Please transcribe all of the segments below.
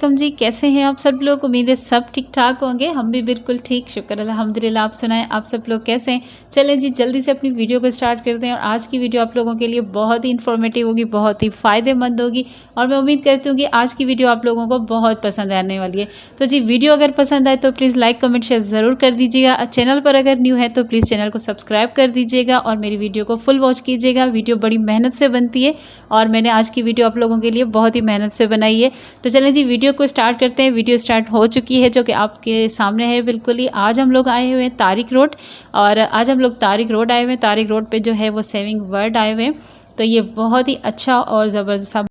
Welcome जी। कैसे हैं आप सब लोग? उम्मीद है सब ठीक ठाक होंगे। हम भी बिल्कुल ठीक, शुक्र अल्हम्दुलिल्लाह। आप सुनाएं, आप सब लोग कैसे हैं? चलें जी, जल्दी से अपनी वीडियो को स्टार्ट करते हैं। और आज की वीडियो आप लोगों के लिए बहुत ही इन्फॉर्मेटिव होगी, बहुत ही फ़ायदेमंद होगी। और मैं उम्मीद करती हूँ कि आज की वीडियो आप लोगों को बहुत पसंद आने वाली है। तो जी, वीडियो अगर पसंद आए तो प्लीज़ लाइक कमेंट शेयर ज़रूर कर दीजिएगा। चैनल पर अगर न्यू है तो प्लीज़ चैनल को सब्सक्राइब कर दीजिएगा और मेरी वीडियो को फुल वॉच कीजिएगा। वीडियो बड़ी मेहनत से बनती है और मैंने आज की वीडियो आप लोगों के लिए बहुत ही मेहनत से बनाई है। तो चलें जी, वीडियो को स्टार्ट करते हैं। वीडियो स्टार्ट हो चुकी है, जो कि आपके सामने है बिल्कुल ही। आज हम लोग आए हुए हैं तारिक रोड, और आज हम लोग तारिक रोड आए हुए हैं। तारिक रोड पे जो है वो सेविंग वर्ड आए हुए हैं। तो ये बहुत ही अच्छा और ज़बरदस्त।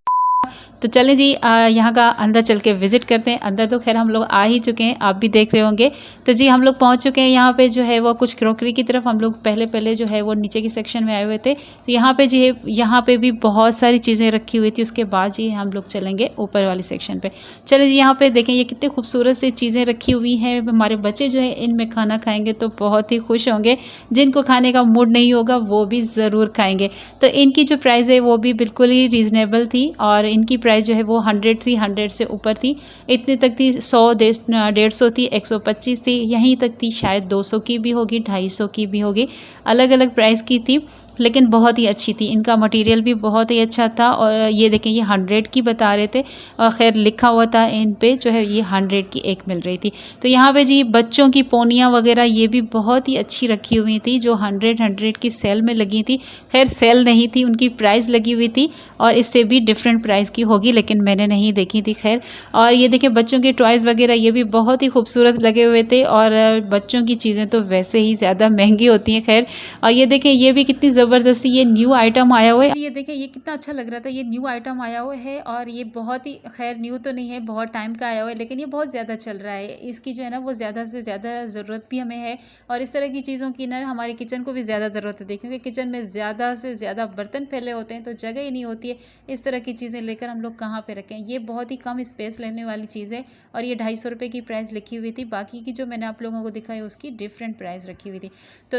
तो चलें जी, यहाँ का अंदर चल के विज़िट करते हैं। अंदर तो खैर हम लोग आ ही चुके हैं, आप भी देख रहे होंगे। तो जी, हम लोग पहुँच चुके हैं। यहाँ पे जो है वो कुछ क्रॉकरी की तरफ हम लोग पहले जो है वो नीचे की सेक्शन में आए हुए थे। तो यहाँ पे जी है, यहाँ पे भी बहुत सारी चीज़ें रखी हुई थी। उसके बाद जी हम लोग चलेंगे ऊपर वाली सेक्शन पे। चलिए जी, यहाँ पे देखें ये कितनी खूबसूरत सी चीज़ें रखी हुई हैं। हमारे बच्चे जो है इनमें खाना खाएँगे तो बहुत ही खुश होंगे। जिनको खाने का मूड नहीं होगा वो भी ज़रूर खाएँगे। तो इनकी जो प्राइस है वो भी बिल्कुल ही रीज़नेबल थी, और इनकी प्राइस जो है वो 100 थी, 100 से ऊपर थी। इतनी तक थी, 100 150 थी, 125 थी, यहीं तक थी। शायद 200 की भी होगी, 250 की भी होगी, अलग अलग प्राइस की थी, लेकिन बहुत ही अच्छी थी। इनका मटेरियल भी बहुत ही अच्छा था। और ये देखें, ये 100 की बता रहे थे, और खैर लिखा हुआ था इन पे जो है ये 100 की एक मिल रही थी। तो यहाँ पे जी बच्चों की पोनियाँ वगैरह ये भी बहुत ही अच्छी रखी हुई थी, जो 100 की सेल में लगी थी। खैर सेल नहीं थी, उनकी प्राइस लगी हुई थी, और इससे भी डिफरेंट प्राइस की होगी, लेकिन मैंने नहीं देखी थी। खैर, और ये देखें बच्चों के टॉयज़ वगैरह ये भी बहुत ही खूबसूरत लगे हुए थे। और बच्चों की चीज़ें तो वैसे ही ज़्यादा महंगी होती हैं। खैर, और ये देखें ये भी कितनी ज़बरदस्ती ये न्यू आइटम आया हुआ है। ये देखें ये कितना अच्छा लग रहा था। ये न्यू आइटम आया हुआ है, और ये बहुत ही, खैर न्यू तो नहीं है, बहुत टाइम का आया हुआ है, लेकिन ये बहुत ज़्यादा चल रहा है। इसकी जो है ना वो ज़्यादा से ज़्यादा ज़रूरत भी हमें है। और इस तरह की चीज़ों की ना हमारे किचन को भी ज़्यादा ज़रूरत होती है, क्योंकि किचन में ज़्यादा से ज़्यादा बर्तन फैले होते हैं, तो जगह ही नहीं होती है। इस तरह की चीज़ें लेकर हम लोग कहाँ पे रखें। ये बहुत ही कम स्पेस लेने वाली चीज़ है, और ये 250 रुपये की प्राइस लिखी हुई थी। बाकी की जो मैंने आप लोगों को दिखाई उसकी डिफरेंट प्राइस रखी हुई थी। तो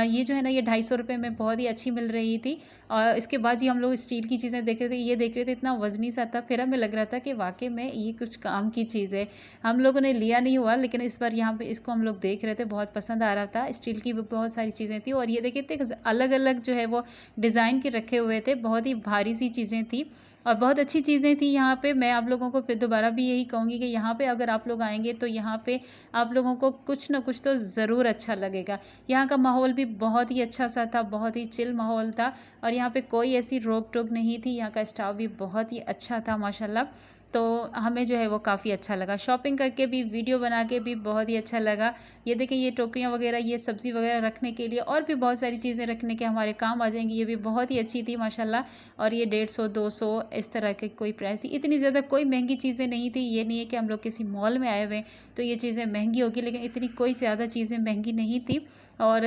ये जो है ना ये 250 रुपये में बहुत ही अच्छी मिल रही थी। और इसके बाद जी हम लोग स्टील की चीज़ें देख रहे थे। ये देख रहे थे, इतना वजनी सा था, फिर हमें लग रहा था कि वाकई में ये कुछ काम की चीज़ है। हम लोगों ने लिया नहीं हुआ, लेकिन इस बार यहाँ पे इसको हम लोग देख रहे थे, बहुत पसंद आ रहा था। स्टील की भी बहुत सारी चीज़ें थी, और ये देखिए थे अलग अलग जो है वो डिज़ाइन के रखे हुए थे। बहुत ही भारी सी चीज़ें थी, और बहुत अच्छी चीज़ें थी यहाँ पे। मैं आप लोगों को फिर दोबारा भी यही कहूँगी कि यहाँ पे अगर आप लोग आएंगे तो यहाँ पे आप लोगों को कुछ ना कुछ तो ज़रूर अच्छा लगेगा। यहाँ का माहौल भी बहुत ही अच्छा सा था, बहुत ही चिल माहौल था, और यहाँ पे कोई ऐसी रोक टोक नहीं थी। यहाँ का स्टाफ भी बहुत ही अच्छा था माशाल्लाह। तो हमें जो है वो काफ़ी अच्छा लगा। शॉपिंग करके भी, वीडियो बना के भी बहुत ही अच्छा लगा। ये देखिए ये टोकरियाँ वगैरह, ये सब्ज़ी वगैरह रखने के लिए, और भी बहुत सारी चीज़ें रखने के हमारे काम आ जाएंगी। ये भी बहुत ही अच्छी थी माशाल्लाह। और ये 150 200 इस तरह के कोई प्राइस थी। इतनी ज़्यादा कोई महंगी चीज़ें नहीं थी। ये नहीं है कि हम लोग किसी मॉल में आए हुए तो ये चीज़ें महंगी होगी, लेकिन इतनी कोई ज़्यादा चीज़ें महंगी नहीं थी। और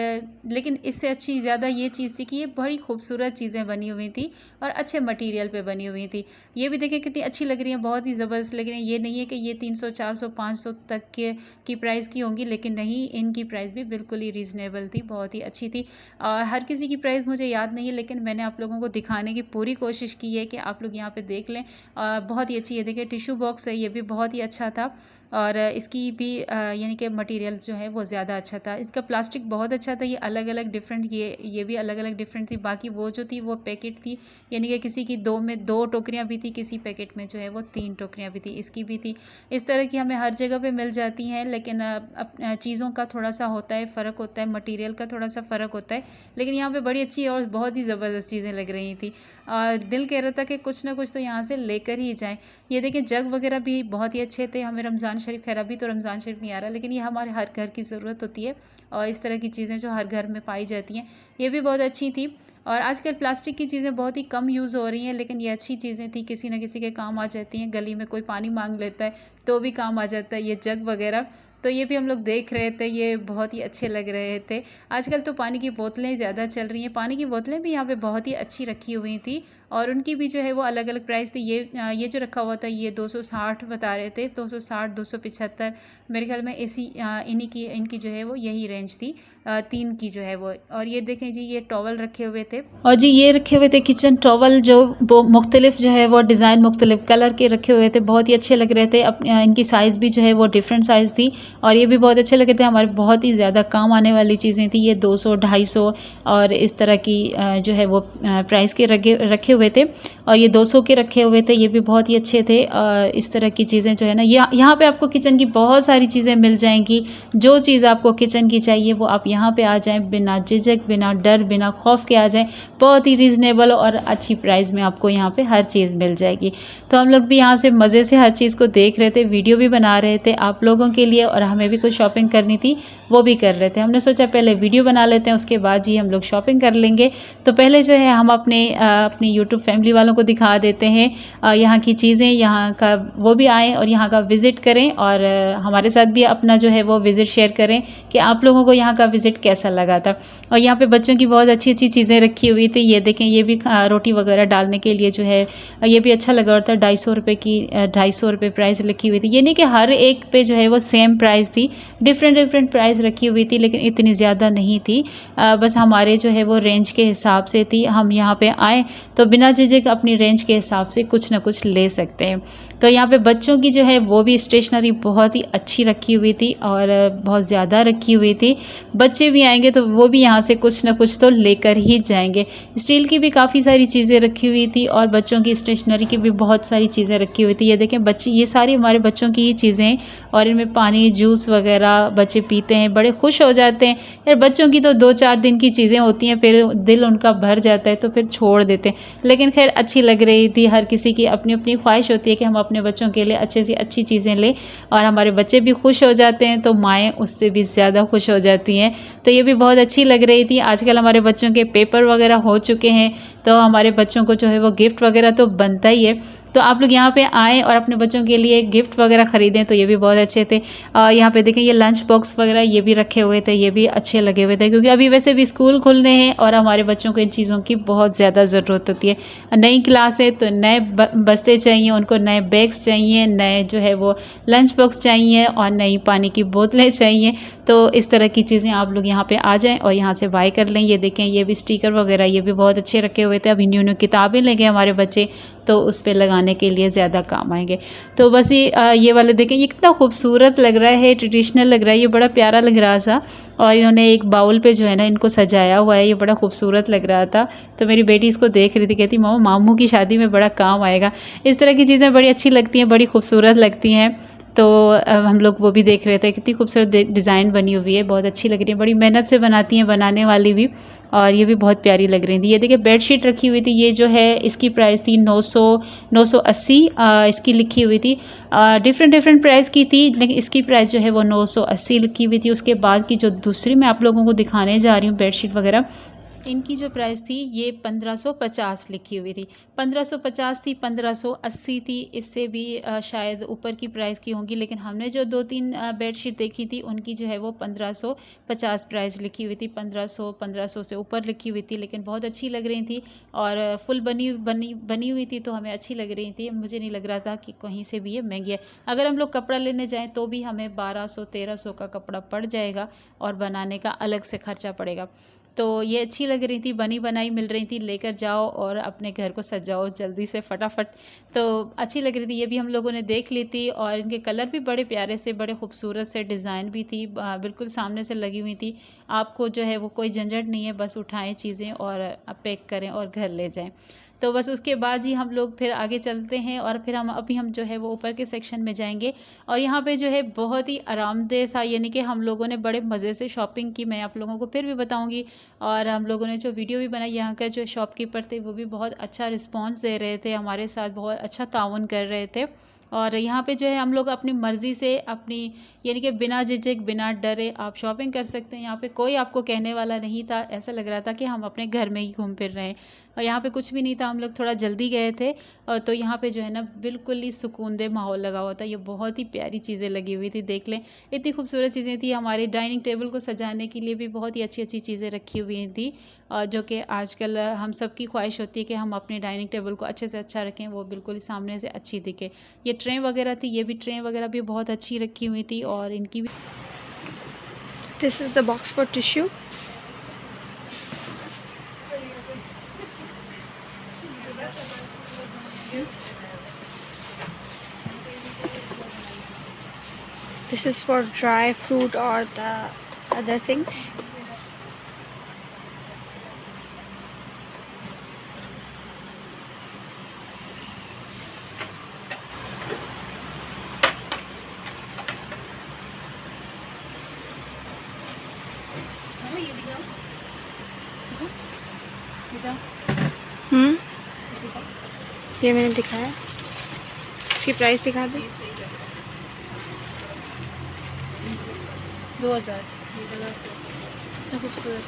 लेकिन इससे अच्छी ज़्यादा ये चीज़ थी कि ये बड़ी खूबसूरत चीज़ें बनी हुई थी, और अच्छे मटेरियल पे बनी हुई थी। ये भी देखिए कितनी अच्छी लग रही है, बहुत ही ज़बरदस्त लग रही है। ये नहीं है कि ये 300 400 500 तक के की प्राइस की होंगी, लेकिन नहीं, इनकी प्राइस भी बिल्कुल ही रीज़नेबल थी, बहुत ही अच्छी थी। हर किसी की प्राइस मुझे याद नहीं है, लेकिन मैंने आप लोगों को दिखाने की पूरी कोशिश की है कि आप लोग यहाँ पे देख लें। बहुत ही अच्छी है। देखिए टिश्यू बॉक्स है, ये भी बहुत ही अच्छा था, और इसकी भी यानी कि मटेरियल जो है वो ज़्यादा अच्छा था। इसका प्लास्टिक बहुत अच्छा था। ये अलग अलग डिफरेंट, ये भी अलग अलग डिफरेंट थी। बाकी वो जो थी वो पैकेट थी, यानी कि किसी की 2 टोकरियाँ भी थी, किसी पैकेट में जो है वो 3 टोकरियाँ भी थी, इसकी भी थी। इस तरह की हमें हर जगह पे मिल जाती हैं, लेकिन चीज़ों का थोड़ा सा होता है, फ़र्क होता है, मटेरियल का थोड़ा सा फ़र्क होता है। लेकिन यहाँ पे बड़ी अच्छी और बहुत ही ज़बरदस्त चीज़ें लग रही थी। दिल कह रहा था कि कुछ ना कुछ तो यहाँ से लेकर ही जाएँ। ये देखिए जग वगैरह भी बहुत ही अच्छे थे। हमें रमज़ान शरीफ, खैर अभी तो रमज़ान शरीफ नहीं आ रहा, लेकिन ये हमारे हर घर की ज़रूरत होती है, और इस तरह की चीज़ें जो हर घर में पाई जाती हैं, ये भी बहुत अच्छी थी। और आजकल प्लास्टिक की चीज़ें बहुत ही कम यूज़ हो रही हैं, लेकिन ये अच्छी चीज़ें थी, किसी न किसी के काम आ जाती हैं। गली में कोई पानी मांग लेता है तो भी काम आ जाता है ये जग वगैरह। तो तो ये भी हम लोग देख रहे थे, ये बहुत ही अच्छे लग रहे थे। आजकल तो पानी की बोतलें ज़्यादा चल रही हैं, पानी की बोतलें भी यहाँ पे बहुत ही अच्छी रखी हुई थी और उनकी भी जो है वो अलग अलग प्राइस थी। ये जो रखा हुआ था ये 260 बता रहे थे, 260 275 मेरे ख्याल में इनकी जो है वो यही रेंज थी, 3 की जो है वो। और ये देखें जी, ये टॉवल रखे हुए थे और जी ये रखे हुए थे किचन टॉवल, जो वो मुख्तलिफ जो है वो डिज़ाइन मुख्तलिफ कलर के रखे हुए थे, बहुत ही अच्छे लग रहे थे। इनकी साइज़ भी जो है वो डिफरेंट साइज़ थी और ये भी बहुत अच्छे लग रहे थे। हमारे बहुत ही ज़्यादा काम आने वाली चीज़ें थी। ये 200 250 और इस तरह की जो है वो प्राइस के रखे हुए थे और ये 200 के रखे हुए थे, ये भी बहुत ही अच्छे थे। इस तरह की चीज़ें जो है ना, यहाँ पे आपको किचन की बहुत सारी चीज़ें मिल जाएंगी। जो चीज़ आपको किचन की चाहिए वो आप यहाँ पे आ जाएं, बिना झिझक, बिना डर, बिना खौफ के आ जाएं। बहुत ही रीज़नेबल और अच्छी प्राइस में आपको यहाँ पे हर चीज़ मिल जाएगी। तो हम लोग भी यहाँ से मज़े से हर चीज़ को देख रहे थे, वीडियो भी बना रहे थे आप लोगों के लिए, और हमें भी कुछ शॉपिंग करनी थी वो भी कर रहे थे। हमने सोचा पहले वीडियो बना लेते हैं, उसके बाद ही हम लोग शॉपिंग कर लेंगे। तो पहले जो है हम अपनी यूट्यूब फैमिली वालों को दिखा देते हैं यहाँ की चीज़ें, यहाँ का वो भी आएँ और यहाँ का विज़िट करें और हमारे साथ भी अपना जो है वो विज़िट शेयर करें कि आप लोगों को यहाँ का विज़िट कैसा लगा था। और यहाँ पे बच्चों की बहुत अच्छी अच्छी चीज़ें रखी हुई थी। ये देखें, ये भी रोटी वगैरह डालने के लिए जो है ये भी अच्छा लगा था। 250 रुपये की 250 रुपये प्राइस लिखी हुई थी। ये नहीं कि हर एक पे जो है वो सेम प्राइस थी, डिफरेंट प्राइस रखी हुई थी, लेकिन इतनी ज़्यादा नहीं थी। बस हमारे जो है वो रेंज के हिसाब से थी। हम यहाँ पे आए तो बिना झिझक अपनी रेंज के हिसाब से कुछ ना कुछ ले सकते हैं। तो यहाँ पे बच्चों की जो है वो भी स्टेशनरी बहुत ही अच्छी रखी हुई थी और बहुत ज़्यादा रखी हुई थी। बच्चे भी आएंगे तो वो भी यहाँ से कुछ ना कुछ तो लेकर ही जाएंगे। स्टील की भी काफ़ी सारी चीज़ें रखी हुई थी और बच्चों की स्टेशनरी की भी बहुत सारी चीज़ें रखी हुई थी। ये देखें बच्चे, ये सारी हमारे बच्चों की ही चीज़ें, और इनमें पानी जूस वगैरह बच्चे पीते हैं, बड़े खुश हो जाते हैं। यार बच्चों की तो 2-4 दिन की चीज़ें होती हैं, फिर दिल उनका भर जाता है तो फिर छोड़ देते हैं। लेकिन खैर अच्छी लग रही थी। हर किसी की अपनी अपनी ख्वाहिश होती है कि हम अपने बच्चों के लिए अच्छे से अच्छी चीज़ें लें, और हमारे बच्चे भी खुश हो जाते हैं तो माएँ उससे भी ज़्यादा खुश हो जाती हैं। तो ये भी बहुत अच्छी लग रही थी। आजकल हमारे बच्चों के पेपर वगैरह हो चुके हैं तो हमारे बच्चों को जो है वो गिफ्ट वगैरह तो बनता ही है। तो आप लोग यहाँ पे आएँ और अपने बच्चों के लिए गिफ्ट वगैरह ख़रीदें, तो ये भी बहुत अच्छे थे। यहाँ पे देखें, ये लंच बॉक्स वगैरह ये भी रखे हुए थे, ये भी अच्छे लगे हुए थे, क्योंकि अभी वैसे भी स्कूल खुलने हैं और हमारे बच्चों को इन चीज़ों की बहुत ज़्यादा ज़रूरत होती है। नई क्लास है तो नए बस्ते चाहिए उनको, नए बैग्स चाहिए, नए जो है वो लंच बॉक्स चाहिए और नई पानी की बोतलें चाहिए। तो इस तरह की चीज़ें आप लोग यहाँ पे आ जाएं और यहाँ से बाय कर लें। ये देखें, ये भी स्टिकर वगैरह ये भी बहुत अच्छे रखे हुए थे। अभी न्यू किताबें लेंगे हमारे बच्चे तो उस पे लगाने के लिए ज़्यादा काम आएंगे। तो बस ये वाले देखें, ये कितना खूबसूरत लग रहा है, ट्रेडिशनल लग रहा है, ये बड़ा प्यारा लग रहा था। और इन्होंने एक बाउल पे जो है ना इनको सजाया हुआ है, ये बड़ा खूबसूरत लग रहा था। तो मेरी बेटी इसको देख रही थी, कहती मामा मामू की शादी में बड़ा काम आएगा। इस तरह की चीज़ें बड़ी अच्छी लगती हैं, बड़ी खूबसूरत लगती हैं। तो हम लोग वो भी देख रहे थे, कितनी खूबसूरत डिज़ाइन बनी हुई है, बहुत अच्छी लग रही है, बड़ी मेहनत से बनाती हैं बनाने वाली भी, और ये भी बहुत प्यारी लग रही थी। ये देखिए बेडशीट रखी हुई थी, ये जो है इसकी प्राइस थी 980 इसकी लिखी हुई थी। डिफरेंट प्राइस की थी, लेकिन इसकी प्राइस जो है वो 980 लिखी हुई थी। उसके बाद की जो दूसरी मैं आप लोगों को दिखाने जा रही हूँ बेडशीट वगैरह, इनकी जो प्राइस थी ये 1550 लिखी हुई थी। 1550 थी, 1580 थी, इससे भी शायद ऊपर की प्राइस की होंगी, लेकिन हमने जो 2-3 बेडशीट देखी थी उनकी जो है वो 1550 प्राइस लिखी हुई थी। 1500 से ऊपर लिखी हुई थी, लेकिन बहुत अच्छी लग रही थी और फुल बनी हुई थी, तो हमें अच्छी लग रही थी। मुझे नहीं लग रहा था कि कहीं से भी ये महंगी है। अगर हम लोग कपड़ा लेने जाएँ तो भी हमें 1200-1300 का कपड़ा पड़ जाएगा और बनाने का अलग से खर्चा पड़ेगा। तो ये अच्छी लग रही थी, बनी बनाई मिल रही थी, लेकर जाओ और अपने घर को सजाओ जल्दी से फटाफट। तो अच्छी लग रही थी, ये भी हम लोगों ने देख ली थी, और इनके कलर भी बड़े प्यारे से, बड़े खूबसूरत से, डिज़ाइन भी थी, बिल्कुल सामने से लगी हुई थी। आपको जो है वो कोई झंझट नहीं है, बस उठाएं चीज़ें और पैक करें और घर ले जाएं। तो बस उसके बाद ही हम लोग फिर आगे चलते हैं, और फिर हम जो है वो ऊपर के सेक्शन में जाएंगे। और यहाँ पे जो है बहुत ही आरामदेह था, यानी कि हम लोगों ने बड़े मज़े से शॉपिंग की। मैं आप लोगों को फिर भी बताऊँगी। और हम लोगों ने जो वीडियो भी बनाई, यहाँ का जो शॉपकीपर थे वो भी बहुत अच्छा रिस्पॉन्स दे रहे थे, हमारे साथ बहुत अच्छा ताउन कर रहे थे। और यहाँ पे जो है हम लोग अपनी मर्ज़ी से, अपनी यानी कि बिना झिझक बिना डरे आप शॉपिंग कर सकते हैं। यहाँ पे कोई आपको कहने वाला नहीं था, ऐसा लग रहा था कि हम अपने घर में ही घूम फिर रहे हैं। और यहाँ पे कुछ भी नहीं था, हम लोग थोड़ा जल्दी गए थे। तो यहाँ पे जो है ना बिल्कुल ही सुकूनदेह माहौल लगा हुआ था। ये बहुत ही प्यारी चीज़ें लगी हुई थी, देख लें इतनी खूबसूरत चीज़ें थी। हमारे डाइनिंग टेबल को सजाने के लिए भी बहुत ही अच्छी अच्छी चीज़ें रखी हुई थी, जो कि आजकल हम सब की ख्वाहिश होती है कि हम अपने डाइनिंग टेबल को अच्छे से अच्छा रखें, वो बिल्कुल ही सामने से अच्छी दिखे। ये ट्रे वगैरह थी, ये भी ट्रे वगैरह भी बहुत अच्छी रखी हुई थी और इनकी भी। This is the box for tissue. This is for dry fruit or the other things. ये मैंने दिखाया, इसकी प्राइस दिखा दे। 2000। खूबसूरत।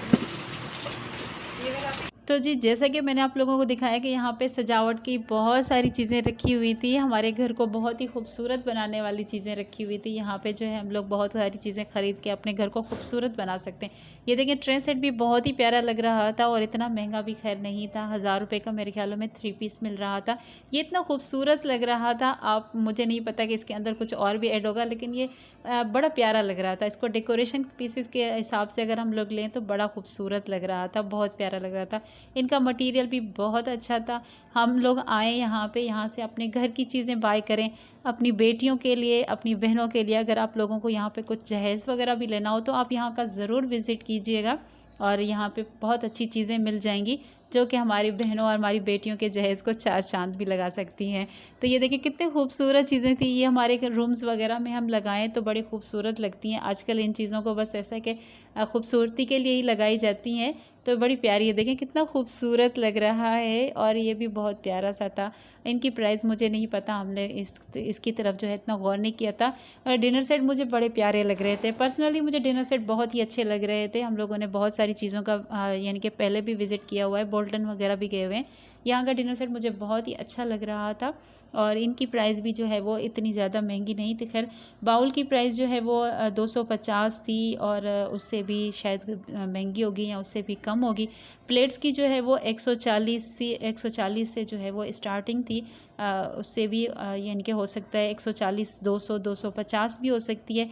तो जी जैसा कि मैंने आप लोगों को दिखाया कि यहाँ पे सजावट की बहुत सारी चीज़ें रखी हुई थी, हमारे घर को बहुत ही खूबसूरत बनाने वाली चीज़ें रखी हुई थी। यहाँ पे जो है हम लोग बहुत सारी चीज़ें ख़रीद के अपने घर को खूबसूरत बना सकते हैं। ये देखें ट्रे सेट भी बहुत ही प्यारा लग रहा था और इतना महंगा भी खैर नहीं था। 1000 रुपये का मेरे ख्यालों में 3 पीस मिल रहा था। ये इतना खूबसूरत लग रहा था, आप मुझे नहीं पता कि इसके अंदर कुछ और भी ऐड होगा, लेकिन ये बड़ा प्यारा लग रहा था। इसको डेकोरेशन पीसेस के हिसाब से अगर हम लोग लें तो बड़ा खूबसूरत लग रहा था, बहुत प्यारा लग रहा था। इनका मटेरियल भी बहुत अच्छा था। हम लोग आए यहाँ पे, यहाँ से अपने घर की चीज़ें बाय करें, अपनी बेटियों के लिए, अपनी बहनों के लिए। अगर आप लोगों को यहाँ पे कुछ जहेज़ वगैरह भी लेना हो तो आप यहाँ का ज़रूर विज़िट कीजिएगा और यहाँ पे बहुत अच्छी चीज़ें मिल जाएंगी जो कि हमारी बहनों और हमारी बेटियों के जहेज़ को 4 चाँद भी लगा सकती हैं। तो ये देखिए कितनी खूबसूरत चीज़ें थी। ये हमारे रूम्स वगैरह में हम लगाएं तो बड़ी खूबसूरत लगती हैं। आजकल इन चीज़ों को बस ऐसा कि खूबसूरती के लिए ही लगाई जाती हैं, तो बड़ी प्यारी है। देखें कितना खूबसूरत लग रहा है और ये भी बहुत प्यारा सा था। इनकी प्राइस मुझे नहीं पता, हमने इसकी तरफ जो है इतना गौर नहीं किया था। और डिनर सेट मुझे बड़े प्यारे लग रहे थे। पर्सनली मुझे डिनर सेट बहुत ही अच्छे लग रहे थे। हम लोगों ने बहुत सारी चीज़ों का यानी कि पहले भी विज़िट किया हुआ है, बोल्टन वगैरह भी गए हुए हैं। यहाँ का डिनर सेट मुझे बहुत ही अच्छा लग रहा था और इनकी प्राइस भी जो है वो इतनी ज़्यादा महंगी नहीं थी। खैर बाउल की प्राइस जो है वो 250 थी और उससे भी शायद महंगी होगी या उससे भी कम होगी। प्लेट्स की जो है वो 140 से जो है वो स्टार्टिंग थी, उससे भी यानी कि हो सकता है 140, 200, 250 भी हो सकती है।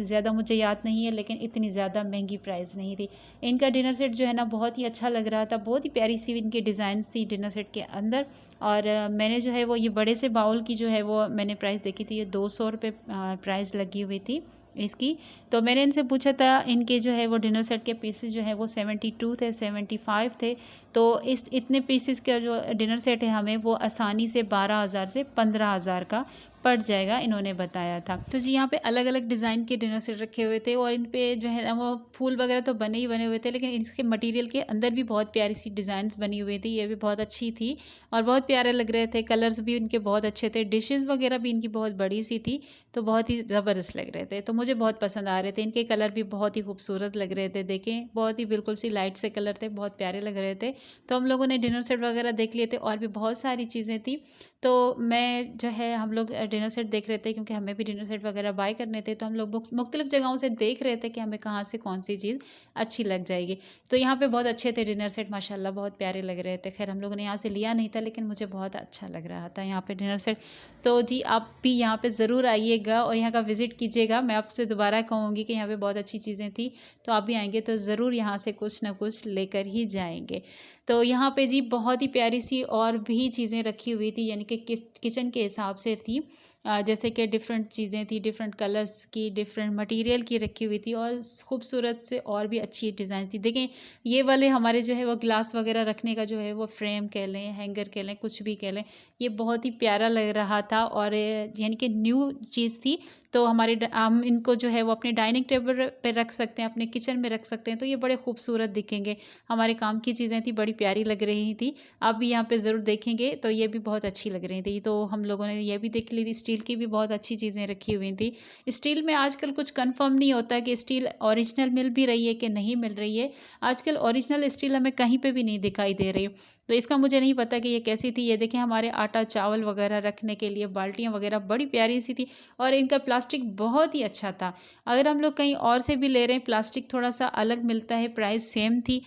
ज़्यादा मुझे याद नहीं है, लेकिन इतनी ज़्यादा महंगी प्राइस नहीं थी। इनका डिनर सेट जो है ना बहुत ही अच्छा लग रहा था, बहुत ही प्यारी सी इनकी डिज़ाइंस थी डिनर सेट के अंदर। और मैंने जो है वो ये बड़े से बाउल की जो है वो मैंने प्राइस देखी थी, ये 200 रुपये प्राइस लगी हुई थी इसकी। तो मैंने इनसे पूछा था, इनके जो है वो डिनर सेट के पीसेस जो है वो 72 थे, 75 थे। तो इस इतने पीसेस का जो डिनर सेट है हमें वो आसानी से 12,000 से 15,000 का पड़ जाएगा, इन्होंने बताया था। तो जी यहाँ पे अलग अलग डिज़ाइन के डिनर सेट रखे हुए थे और इन पे जो है ना वो फूल वगैरह तो बने ही बने हुए थे, लेकिन इसके मटेरियल के अंदर भी बहुत प्यारी सी डिज़ाइंस बनी हुई थी। ये भी बहुत अच्छी थी और बहुत प्यारे लग रहे थे। कलर्स भी इनके बहुत अच्छे थे, डिशेज़ वगैरह भी इनकी बहुत बड़ी सी थी, तो बहुत ही ज़बरदस्त लग रहे थे। तो मुझे बहुत पसंद आ रहे थे। इनके कलर भी बहुत ही खूबसूरत लग रहे थे, देखें बहुत ही बिल्कुल सी लाइट से कलर थे, बहुत प्यारे लग रहे थे। तो हम लोगों ने डिनर सेट वगैरह देख लिए थे और भी बहुत सारी चीज़ें थी। तो मैं जो है हम लोग डिनर सेट देख रहे थे क्योंकि हमें भी डिनर सेट वगैरह बाय करने थे। तो हम लोग मुख्तलिफ़ जगहों से देख रहे थे कि हमें कहाँ से कौन सी चीज़ अच्छी लग जाएगी। तो यहाँ पे बहुत अच्छे थे डिनर सेट, माशाल्लाह बहुत प्यारे लग रहे थे। खैर हम लोगों ने यहाँ से लिया नहीं था, लेकिन मुझे बहुत अच्छा लग रहा था यहाँ पे डिनर सेट। तो जी आप भी यहाँ पे ज़रूर आइएगा और यहाँ का विज़िट कीजिएगा। मैं आपसे दोबारा कहूँगी कि यहाँ पे बहुत अच्छी चीज़ें थी, तो आप भी आएंगे तो ज़रूर यहाँ से कुछ ना कुछ लेकर ही जाएंगे। तो यहाँ पे जी बहुत ही प्यारी सी और भी चीज़ें रखी हुई थी, यानी कि किचन के हिसाब से थी। जैसे कि डिफरेंट चीज़ें थी, डिफरेंट कलर्स की, डिफरेंट मटेरियल की रखी हुई थी और खूबसूरत से और भी अच्छी डिज़ाइन थी। देखें ये वाले हमारे जो है वो ग्लास वगैरह रखने का जो है वो फ्रेम कह लें, हैंगर कह लें, कुछ भी कह लें, ये बहुत ही प्यारा लग रहा था और यानी कि न्यू चीज़ थी। तो हम इनको जो है वो अपने डाइनिंग टेबल पे रख सकते हैं, अपने किचन में रख सकते हैं, तो ये बड़े खूबसूरत दिखेंगे। हमारे काम की चीज़ें थी, बड़ी प्यारी लग रही थी। आप भी यहाँ पे ज़रूर देखेंगे तो ये भी बहुत अच्छी लग रही थी। तो हम लोगों ने ये भी देख ली थी। स्टील की भी बहुत अच्छी चीज़ें रखी हुई थी। स्टील में आजकल कुछ कंफर्म नहीं होता कि स्टील ओरिजिनल मिल भी रही है कि नहीं मिल रही है। आजकल ओरिजिनल स्टील हमें कहीं पे भी नहीं दिखाई दे रही, तो इसका मुझे नहीं पता कि ये कैसी थी। ये देखें हमारे आटा चावल वगैरह रखने के लिए बाल्टियाँ वगैरह बड़ी प्यारी सी थी और इनका प्लास्टिक बहुत ही अच्छा था। अगर हम लोग कहीं और से भी ले रहे हैं प्लास्टिक थोड़ा सा अलग मिलता है, प्राइस सेम थी।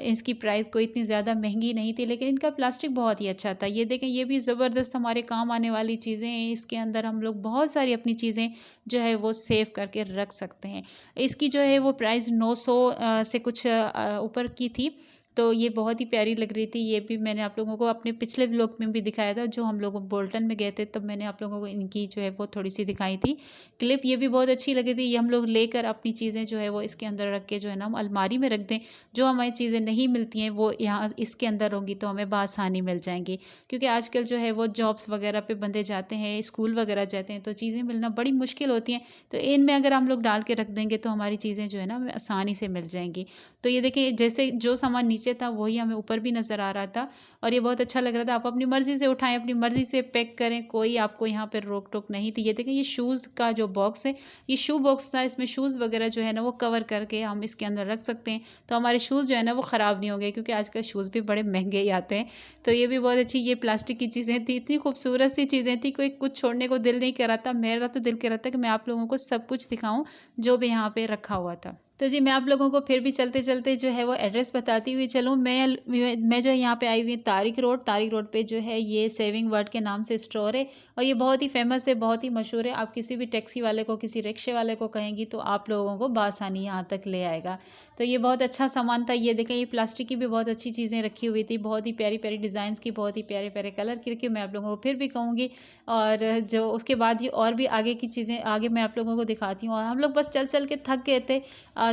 इसकी प्राइस कोई इतनी ज़्यादा महंगी नहीं थी, लेकिन इनका प्लास्टिक बहुत ही अच्छा था। ये देखें ये भी ज़बरदस्त हमारे काम आने वाली चीज़ें हैं। इसके अंदर हम लोग बहुत सारी अपनी चीज़ें जो है वो सेव करके रख सकते हैं। इसकी जो है वो प्राइस 900 से कुछ ऊपर की थी, तो ये बहुत ही प्यारी लग रही थी। ये भी मैंने आप लोगों को अपने पिछले व्लॉग में भी दिखाया था, जो हम लोग बोल्टन में गए थे तब मैंने आप लोगों को इनकी जो है वो थोड़ी सी दिखाई थी क्लिप। ये भी बहुत अच्छी लगी थी। ये हम लोग लेकर अपनी चीज़ें जो है वो इसके अंदर रख के जो है ना हम अलमारी में रख दें। जो हमारी चीज़ें नहीं मिलती हैं वो यहाँ इसके अंदर होंगी तो हमें बआसानी मिल जाएंगी, क्योंकि आजकल जो है वो जॉब्स वगैरह पे बंदे जाते हैं, स्कूल वगैरह जाते हैं, तो चीज़ें मिलना बड़ी मुश्किल होती हैं। तो इनमें अगर हम लोग डाल के रख देंगे तो हमारी चीज़ें जो है ना हमें आसानी से मिल जाएंगी। तो ये देखिए जैसे जो सामान नीचे था वही हमें ऊपर भी नज़र आ रहा था और ये बहुत अच्छा लग रहा था। आप अपनी मर्ज़ी से उठाएं, अपनी मर्ज़ी से पैक करें, कोई आपको यहाँ पर रोक टोक नहीं थी। ये देखें ये शूज़ का जो बॉक्स है, ये शू बॉक्स था। इसमें शूज़ वगैरह जो है ना वो कवर करके हम इसके अंदर रख सकते हैं, तो हमारे शूज़ जो है ना वो ख़राब नहीं होंगे, क्योंकि आजकल शूज़ भी बड़े महंगे ही आते हैं। तो ये भी बहुत अच्छी ये प्लास्टिक की चीज़ें थी, इतनी खूबसूरत सी चीज़ें थी, कोई कुछ छोड़ने को दिल नहीं कर रहा था। मेरा तो दिल कर रहा था कि मैं आप लोगों को सब कुछ दिखाऊं जो भी यहाँ पे रखा हुआ था। तो जी मैं आप लोगों को फिर भी चलते चलते जो है वो एड्रेस बताती हुई चलूँ। मैं जो यहाँ पे आई हुई तारिक रोड पे जो है ये सेविंग वर्ड के नाम से स्टोर है और ये बहुत ही फेमस है, बहुत ही मशहूर है। आप किसी भी टैक्सी वाले को, किसी रिक्शे वाले को कहेंगी तो आप लोगों को बआसानी यहाँ तक ले आएगा। तो ये बहुत अच्छा सामान था। ये देखें ये प्लास्टिक की भी बहुत अच्छी चीज़ें रखी हुई थी, बहुत ही प्यारी प्यारी डिज़ाइंस की, बहुत ही प्यारे प्यारे कलर की रखी। मैं आप लोगों को फिर भी कहूँगी और जो उसके बाद ये और भी आगे की चीज़ें आगे मैं आप लोगों को दिखाती हूँ। और हम लोग बस चल चल के थक गए थे।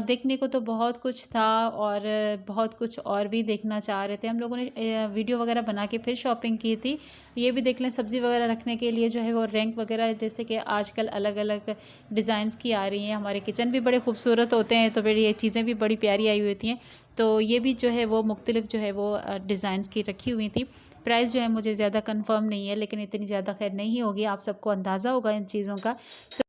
देखने को तो बहुत कुछ था और बहुत कुछ और भी देखना चाह रहे थे। हम लोगों ने वीडियो वगैरह बना के फिर शॉपिंग की थी। ये भी देख लें सब्ज़ी वगैरह रखने के लिए जो है वो रैंक वगैरह, जैसे कि आजकल अलग अलग डिज़ाइंस की आ रही हैं। हमारे किचन भी बड़े खूबसूरत होते हैं, तो फिर ये चीज़ें भी बड़ी प्यारी आई हुई होती हैं। तो ये भी जो है वो मुख्तलिफ जो है वो डिज़ाइंस की रखी हुई थी। प्राइस जो है मुझे ज़्यादा कंफर्म नहीं है, लेकिन इतनी ज़्यादा खैर नहीं होगी, आप सबको अंदाज़ा होगा इन चीज़ों का। तो